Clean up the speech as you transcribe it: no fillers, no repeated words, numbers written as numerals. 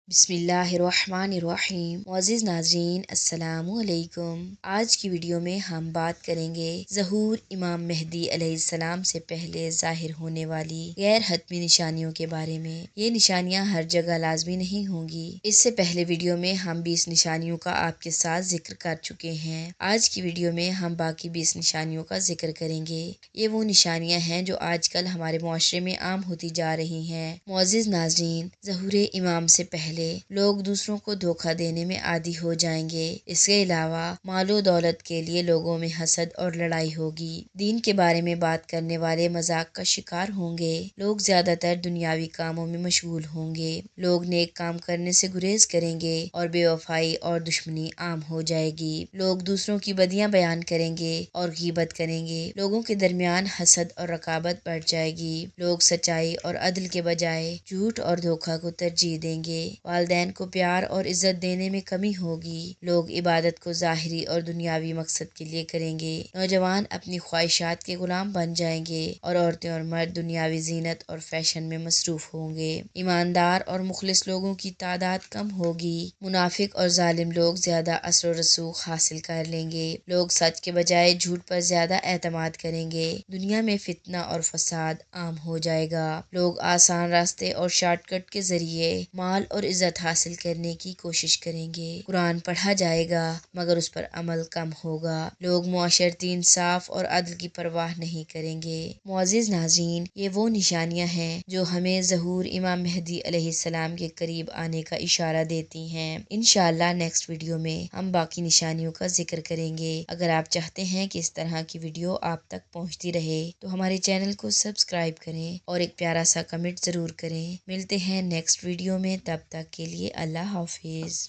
बिस्मिल्लाहिर्रहमानिर्रहीम। मुअज़्ज़िज़ नाज़रीन, अस्सलामु अलैकुम। आज की वीडियो में हम बात करेंगे ज़हूर इमाम मेहदी अलैहिस्सलाम से पहले ज़ाहिर होने वाली गैर हतमी निशानियों के बारे में। ये निशानियाँ हर जगह लाजमी नहीं होंगी। इससे पहले वीडियो में हम 20 निशानियों का आपके साथ जिक्र कर चुके हैं। आज की वीडियो में हम बाकी 20 निशानियों का जिक्र करेंगे। ये वो निशानियाँ हैं जो आजकल हमारे मुआशरे में आम होती जा रही हैं। मुअज़्ज़िज़ नाज़रीन, ज़हूर इमाम से पहले लोग दूसरों को धोखा देने में आदी हो जाएंगे। इसके अलावा मालो दौलत के लिए लोगों में हसद और लड़ाई होगी। दीन के बारे में बात करने वाले मजाक का शिकार होंगे। लोग ज्यादातर दुनियावी कामों में मशगूल होंगे। लोग नेक काम करने से गुरेज करेंगे और बेवफाई और दुश्मनी आम हो जाएगी। लोग दूसरों की बदियां बयान करेंगे और गीबत करेंगे। लोगों के दरमियान हसद और रकाबत बढ़ जाएगी। लोग सच्चाई और अदल के बजाय झूठ और धोखा को तरजीह देंगे। वालिदैन को प्यार और इज्जत देने में कमी होगी। लोग इबादत को ज़ाहिरी और दुनियावी मकसद के लिए करेंगे। नौजवान अपनी ख्वाहिशात के गुलाम बन जाएंगे और औरतें और मर्द दुनियावी जीनत और फैशन में मसरूफ होंगे। ईमानदार और मुखलिस लोगों की तादाद कम होगी। मुनाफिक और जालिम लोग ज्यादा असर और रसूख हासिल कर लेंगे। लोग सच के बजाय झूठ पर ज्यादा एतमाद करेंगे। दुनिया में फितना और फसाद आम हो जाएगा। लोग आसान रास्ते और शॉर्टकट के जरिए माल और इज्जत हासिल करने की कोशिश करेंगे। कुरान पढ़ा जाएगा मगर उस पर अमल कम होगा। लोग मुआशरती इंसाफ और अदल की परवाह नहीं करेंगे। मुअज़्ज़िज़ नाज़रीन, ये वो निशानियाँ हैं जो हमें ज़हूर इमाम मेहदी अलैहिस्सलाम के करीब आने का इशारा देती हैं। इंशाअल्लाह नेक्स्ट वीडियो में हम बाकी निशानियों का जिक्र करेंगे। अगर आप चाहते हैं कि इस तरह की वीडियो आप तक पहुँचती रहे तो हमारे चैनल को सब्सक्राइब करें और एक प्यारा सा कमेंट ज़रूर करें। मिलते हैं नेक्स्ट वीडियो में, तब तक के लिए अल्लाह हाफिज़।